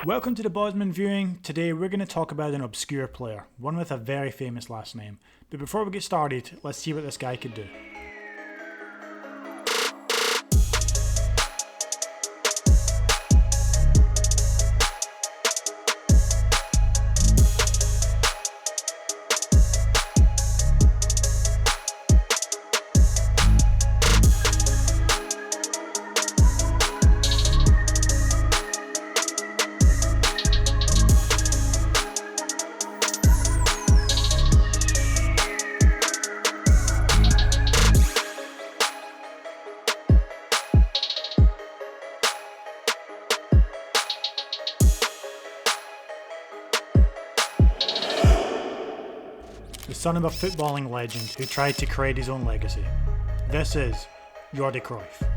Welcome to the Bosman Viewing. Today we're going to talk about an obscure player, one with a very famous last name. But before we get started, let's see what this guy could do. The son of a footballing legend who tried to create his own legacy. This is Jordi Cruyff.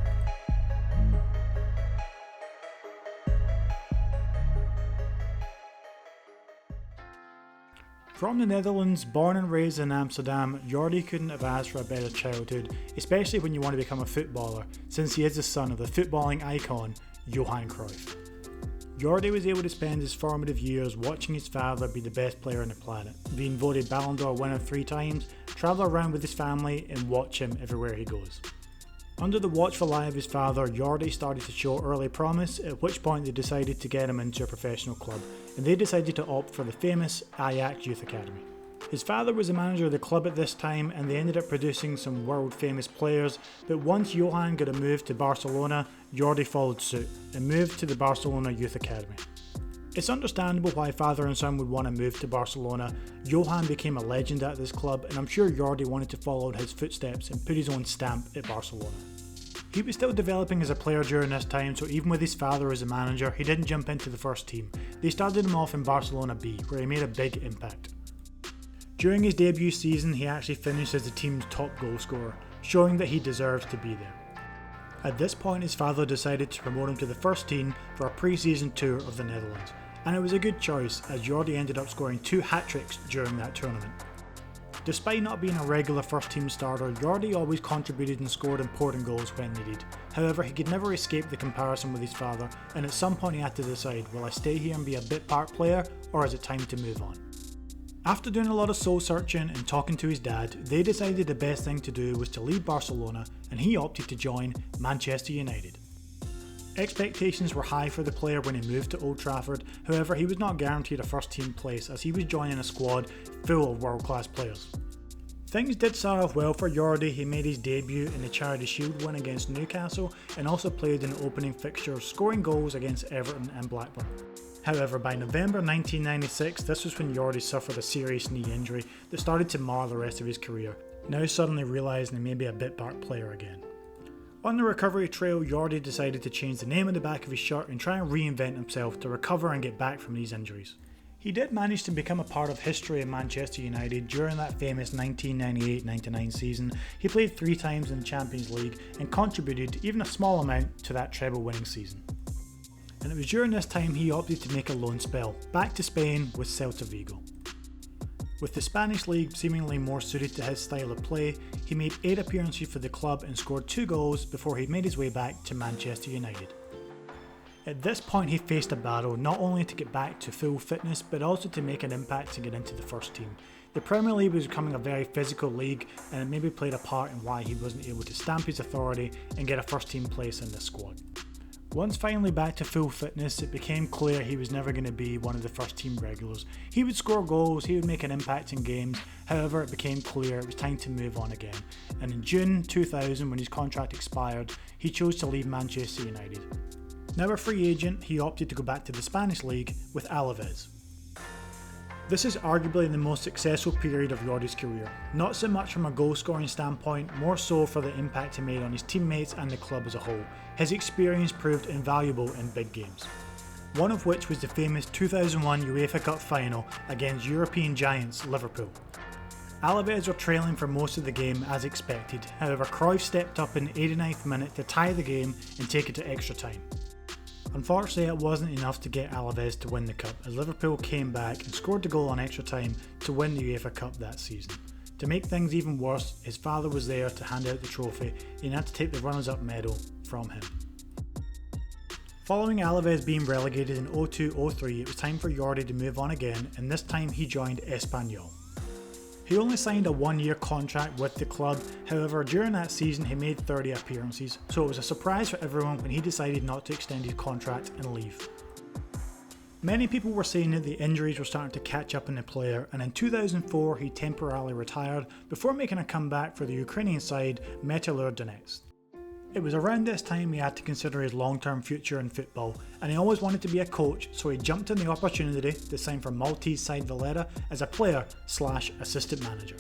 From the Netherlands, born and raised in Amsterdam, Jordi couldn't have asked for a better childhood, especially when you want to become a footballer, since he is the son of the footballing icon, Johan Cruyff. Jordi was able to spend his formative years watching his father be the best player on the planet, being voted Ballon d'Or winner 3 times, travel around with his family and watch him everywhere he goes. Under the watchful eye of his father, Jordi started to show early promise, at which point they decided to get him into a professional club, and they decided to opt for the famous Ajax Youth Academy. His father was the manager of the club at this time, and they ended up producing some world famous players, but once Johan got a move to Barcelona, Jordi followed suit and moved to the Barcelona Youth Academy. It's understandable why father and son would want to move to Barcelona. Johan became a legend at this club, and I'm sure Jordi wanted to follow in his footsteps and put his own stamp at Barcelona. He was still developing as a player during this time, so even with his father as a manager, he didn't jump into the first team. They started him off in Barcelona B, where he made a big impact. During his debut season, he actually finished as the team's top goal scorer, showing that he deserves to be there. At this point, his father decided to promote him to the first team for a pre-season tour of the Netherlands, and it was a good choice as Jordi ended up scoring 2 hat-tricks during that tournament. Despite not being a regular first team starter, Jordi always contributed and scored important goals when needed. However, he could never escape the comparison with his father, and at some point he had to decide, will I stay here and be a bit part player, or is it time to move on? After doing a lot of soul searching and talking to his dad, they decided the best thing to do was to leave Barcelona, and he opted to join Manchester United. Expectations were high for the player when he moved to Old Trafford, however he was not guaranteed a first team place as he was joining a squad full of world class players. Things did start off well for Jordi. He made his debut in the Charity Shield win against Newcastle and also played in the opening fixtures, scoring goals against Everton and Blackburn. However, by November 1996, this was when Jordi suffered a serious knee injury that started to mar the rest of his career, now suddenly realising he may be a bit part player again. On the recovery trail, Jordi decided to change the name on the back of his shirt and try and reinvent himself to recover and get back from these injuries. He did manage to become a part of history in Manchester United during that famous 1998-99 season. He played 3 times in the Champions League and contributed even a small amount to that treble winning season. And it was during this time he opted to make a loan spell, back to Spain with Celta Vigo. With the Spanish league seemingly more suited to his style of play, he made 8 appearances for the club and scored 2 goals before he made his way back to Manchester United. At this point he faced a battle not only to get back to full fitness but also to make an impact to get into the first team. The Premier League was becoming a very physical league, and it maybe played a part in why he wasn't able to stamp his authority and get a first team place in the squad. Once finally back to full fitness, it became clear he was never going to be one of the first team regulars. He would score goals, he would make an impact in games, however it became clear it was time to move on again. And in June 2000, when his contract expired, he chose to leave Manchester United. Now a free agent, he opted to go back to the Spanish league with Alaves. This is arguably the most successful period of Jordi's career, not so much from a goal scoring standpoint, more so for the impact he made on his teammates and the club as a whole. His experience proved invaluable in big games, one of which was the famous 2001 UEFA Cup final against European giants Liverpool. Alaves were trailing for most of the game as expected, however Cruyff stepped up in the 89th minute to tie the game and take it to extra time. Unfortunately, it wasn't enough to get Alaves to win the cup, as Liverpool came back and scored the goal on extra time to win the UEFA Cup that season. To make things even worse, his father was there to hand out the trophy and had to take the runners-up medal from him. Following Alaves being relegated in 02-03, it was time for Jordi to move on again, and this time he joined Espanyol. He only signed a one-year contract with the club, however during that season he made 30 appearances, so it was a surprise for everyone when he decided not to extend his contract and leave. Many people were saying that the injuries were starting to catch up in the player, and in 2004 he temporarily retired before making a comeback for the Ukrainian side Metalurg Donetsk. It was around this time he had to consider his long-term future in football, and he always wanted to be a coach, so he jumped on the opportunity to sign for Maltese side Valletta as a player/assistant manager.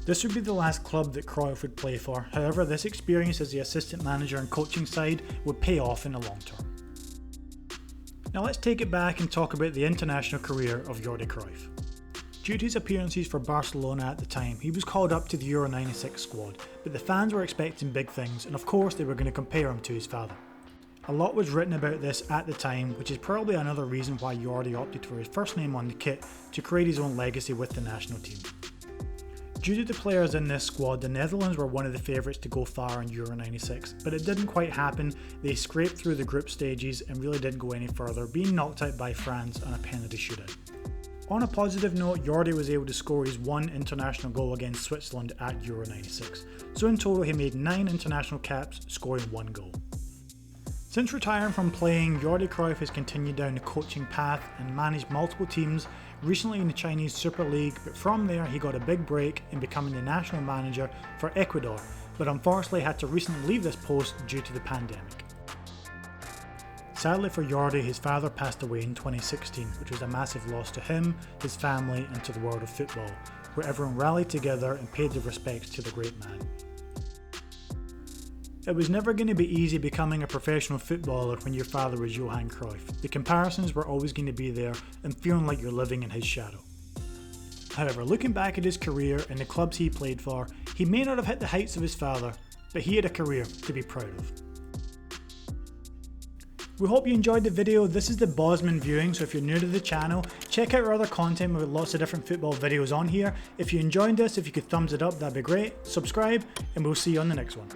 This would be the last club that Cruyff would play for, however this experience as the assistant manager and coaching side would pay off in the long term. Now let's take it back and talk about the international career of Jordi Cruyff. Due to his appearances for Barcelona at the time, he was called up to the Euro 96 squad, but the fans were expecting big things, and of course they were going to compare him to his father. A lot was written about this at the time, which is probably another reason why Jordi opted for his first name on the kit to create his own legacy with the national team. Due to the players in this squad, the Netherlands were one of the favourites to go far in Euro 96, but it didn't quite happen. They scraped through the group stages and really didn't go any further, being knocked out by France on a penalty shootout. On a positive note, Jordi was able to score his one international goal against Switzerland at Euro 96, so in total he made 9 international caps, scoring 1 goal. Since retiring from playing, Jordi Cruyff has continued down the coaching path and managed multiple teams, recently in the Chinese Super League, but from there he got a big break in becoming the national manager for Ecuador, but unfortunately had to recently leave this post due to the pandemic. Sadly for Jordi, his father passed away in 2016, which was a massive loss to him, his family and to the world of football, where everyone rallied together and paid their respects to the great man. It was never going to be easy becoming a professional footballer when your father was Johan Cruyff. The comparisons were always going to be there and feeling like you're living in his shadow. However, looking back at his career and the clubs he played for, he may not have hit the heights of his father, but he had a career to be proud of. We hope you enjoyed the video. This is the Bosman Viewing, so if you're new to the channel, check out our other content. We've got lots of different football videos on here. If you enjoyed this, if you could thumbs it up, that'd be great. Subscribe, and we'll see you on the next one.